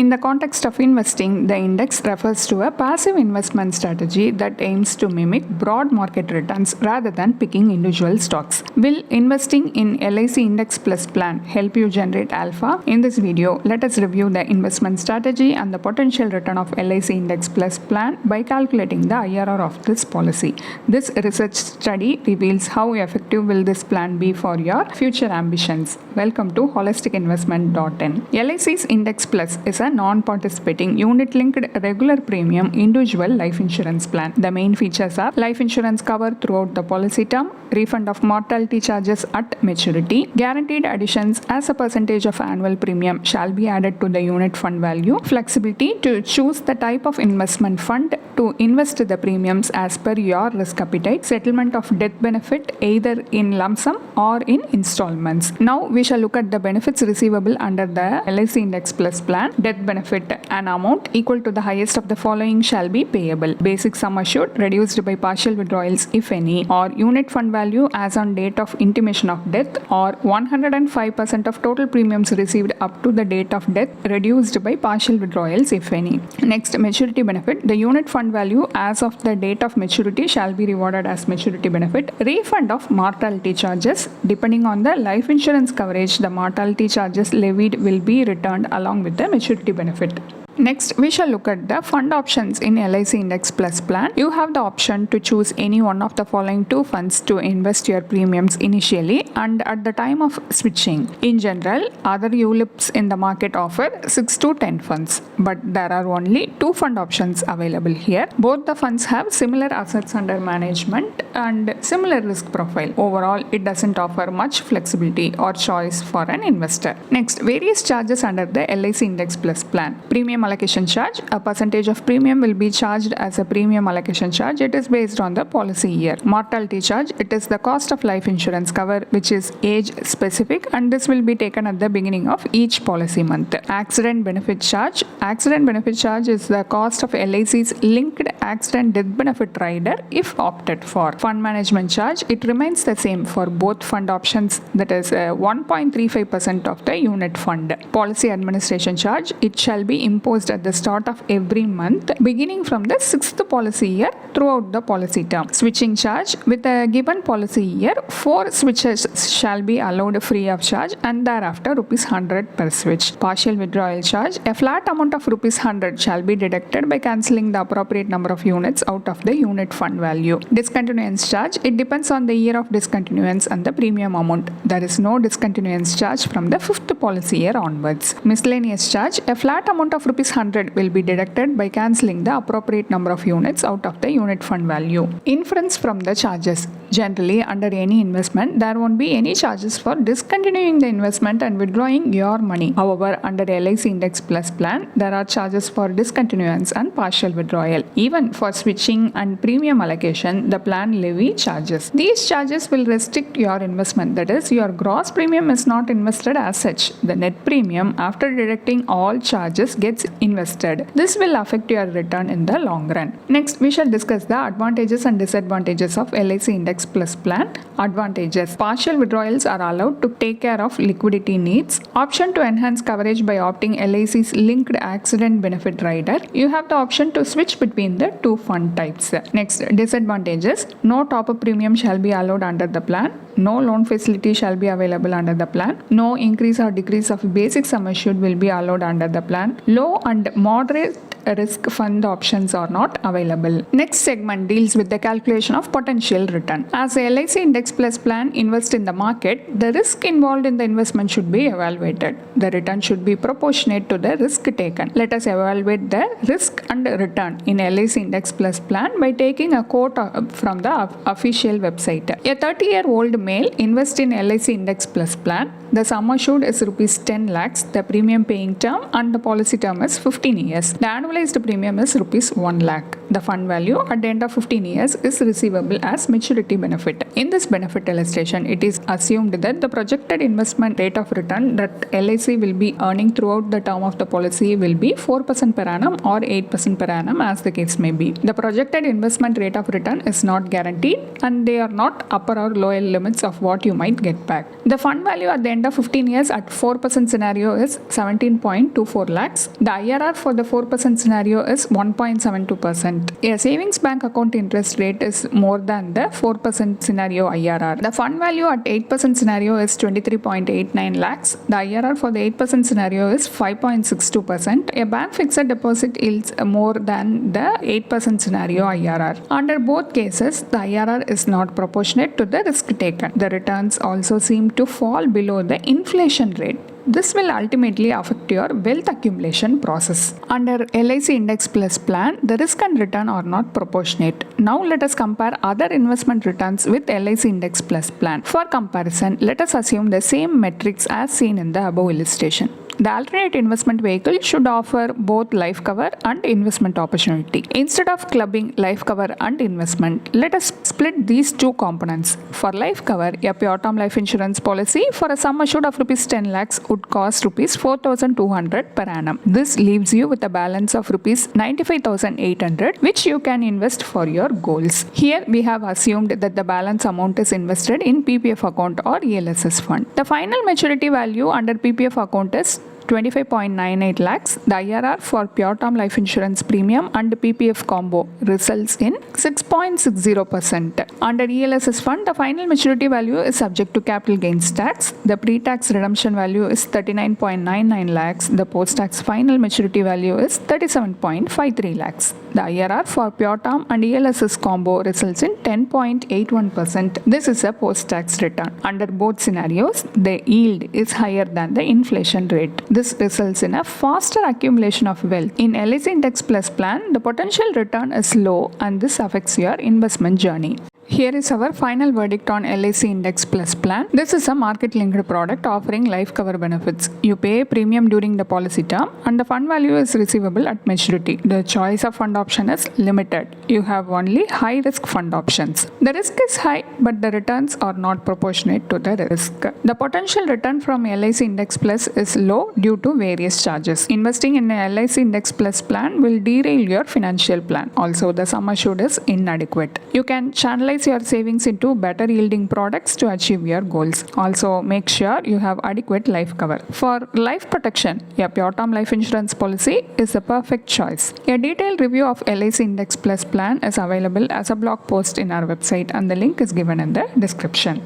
In the context of investing, the index refers to a passive investment strategy that aims to mimic broad market returns rather than picking individual stocks. Will investing in LIC Index Plus plan help you generate alpha? In this video, let us review the investment strategy and the potential return of LIC Index Plus plan by calculating the IRR of this policy. This research study reveals how effective will this plan be for your future ambitions. Welcome to holisticinvestment.in. LIC's Index Plus is a non-participating unit-linked regular premium individual life insurance plan. The main features are life insurance cover throughout the policy term, refund of mortality charges at maturity, guaranteed additions as a percentage of annual premium shall be added to the unit fund value, flexibility to choose the type of investment fund to invest the premiums as per your risk appetite, settlement of death benefit either in lump sum or in installments. Now we shall look at the benefits receivable under the LIC Index Plus plan. Death benefit, an amount equal to the highest of the following shall be payable: basic sum assured reduced by partial withdrawals if any, or unit fund value as on date of intimation of death, or 105% of total premiums received up to the date of death reduced by partial withdrawals if any. Next, maturity benefit. The unit fund value as of the date of maturity shall be rewarded as maturity benefit. Refund of mortality charges. Depending on the life insurance coverage, the mortality charges levied will be returned along with the maturity benefit. Next, we shall look at the fund options in LIC Index Plus plan. You have the option to choose any one of the following two funds to invest your premiums initially and at the time of switching. In general, other ULIPs in the market offer 6 to 10 funds, but there are only two fund options available here. Both the funds have similar assets under management and similar risk profile. Overall, it doesn't offer much flexibility or choice for an investor. Next, various charges under the LIC Index Plus plan. Premium allocation charge. A percentage of premium will be charged as a premium allocation charge. It is based on the policy year. Mortality charge. It is the cost of life insurance cover which is age specific, and this will be taken at the beginning of each policy month. Accident benefit charge. Accident benefit charge is the cost of LIC's linked accident death benefit rider if opted for. Fund management charge. It remains the same for both fund options, that is 1.35% of the unit fund. Policy administration charge. It shall be imposed at the start of every month beginning from the 6th policy year throughout the policy term. Switching charge. With a given policy year, 4 switches shall be allowed free of charge and thereafter ₹100 per switch. Partial withdrawal charge. A flat amount of ₹100 shall be deducted by cancelling the appropriate number of units out of the unit fund value. Discontinuance charge. It depends on the year of discontinuance and the premium amount. There is no discontinuance charge from the 5th policy year onwards. Miscellaneous charge. A flat amount of ₹100 will be deducted by cancelling the appropriate number of units out of the unit fund value. Inference from the charges. Generally, under any investment, there won't be any charges for discontinuing the investment and withdrawing your money. However, under LIC Index Plus plan, there are charges for discontinuance and partial withdrawal. Even for switching and premium allocation, the plan levy charges. These charges will restrict your investment. That is, your gross premium is not invested as such. The net premium, after deducting all charges, gets invested. This will affect your return in the long run. Next, we shall discuss the advantages and disadvantages of LIC Index Plus plan. Advantages. Partial withdrawals are allowed to take care of liquidity needs. Option to enhance coverage by opting LIC's linked accident benefit rider. You have the option to switch between the two fund types. Next, disadvantages. No top-up premium shall be allowed under the plan. No loan facility shall be available under the plan. No increase or decrease of basic sum assured will be allowed under the plan. Low and moderate risk fund options are not available. Next segment deals with the calculation of potential return. As a LIC Index Plus plan invests in the market, the risk involved in the investment should be evaluated. The return should be proportionate to the risk taken. Let us evaluate the risk and return in LIC Index Plus plan by taking a quote from the official website. A 30-year-old male invests in LIC Index Plus plan. The sum assured is ₹10 lakhs. The premium paying term and the policy term is 15 years. The annualized premium is ₹1 lakh. The fund value at the end of 15 years is receivable as maturity benefit. In this benefit illustration, it is assumed that the projected investment rate of return that LIC will be earning throughout the term of the policy will be 4% per annum or 8% per annum as the case may be. The projected investment rate of return is not guaranteed and they are not upper or lower limits of what you might get back. The fund value at the end end of 15 years at 4% scenario is 17.24 lakhs. The IRR for the 4% scenario is 1.72%. A savings bank account interest rate is more than the 4% scenario IRR. The fund value at 8% scenario is 23.89 lakhs. The IRR for the 8% scenario is 5.62%. A bank fixed deposit yields more than the 8% scenario IRR. Under both cases, the IRR is not proportionate to the risk taken. The returns also seem to fall below the inflation rate. This will ultimately affect your wealth accumulation process. Under LIC Index Plus plan, the risk and return are not proportionate. Now let us compare other investment returns with LIC Index Plus plan. For comparison, let us assume the same metrics as seen in the above illustration. The alternate investment vehicle should offer both life cover and investment opportunity. Instead of clubbing life cover and investment, let us split these two components. For life cover, a pure term life insurance policy for a sum assured of rupees 10 lakhs would cost rupees 4,200 per annum. This leaves you with a balance of rupees 95,800, which you can invest for your goals. Here we have assumed that the balance amount is invested in PPF account or ELSS fund. The final maturity value under PPF account is 25.98 lakhs. The IRR for pure term life insurance premium and PPF combo results in 6.60%. Under ELSS fund, the final maturity value is subject to capital gains tax. The pre-tax redemption value is 39.99 lakhs. The post-tax final maturity value is 37.53 lakhs. The IRR for pure term and ELSS combo results in 10.81%. This is a post-tax return. Under both scenarios, the yield is higher than the inflation rate. This results in a faster accumulation of wealth. In LIC Index Plus plan, the potential return is low and this affects your investment journey. Here is our final verdict on LIC Index Plus plan. This is a market-linked product offering life cover benefits. You pay a premium during the policy term and the fund value is receivable at maturity. The choice of fund option is limited. You have only high-risk fund options. The risk is high, but the returns are not proportionate to the risk. The potential return from LIC Index Plus is low due to various charges. Investing in a LIC Index Plus plan will derail your financial plan. Also, the sum assured is inadequate. You can channelize your savings into better yielding products to achieve your goals. Also, make sure you have adequate life cover. For life protection, a pure term life insurance policy is a perfect choice. A detailed review of LIC Index Plus plan is available as a blog post in our website and the link is given in the description.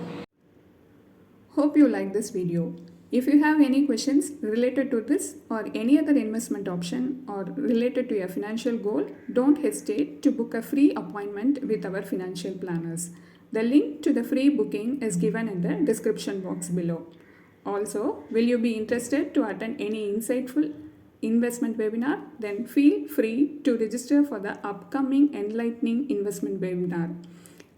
Hope you like this video. If you have any questions related to this or any other investment option or related to your financial goal, don't hesitate to book a free appointment with our financial planners. The link to the free booking is given in the description box below. Also, will you be interested to attend any insightful investment webinar? Then feel free to register for the upcoming Enlightening Investment Webinar.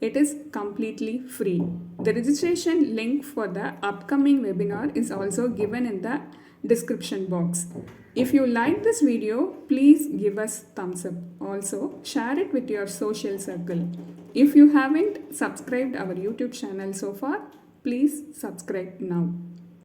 It is completely free. The registration link for the upcoming webinar is also given in the description box. If you like this video, please give us thumbs up. Also, share it with your social circle. If you haven't subscribed our YouTube channel so far, please subscribe now.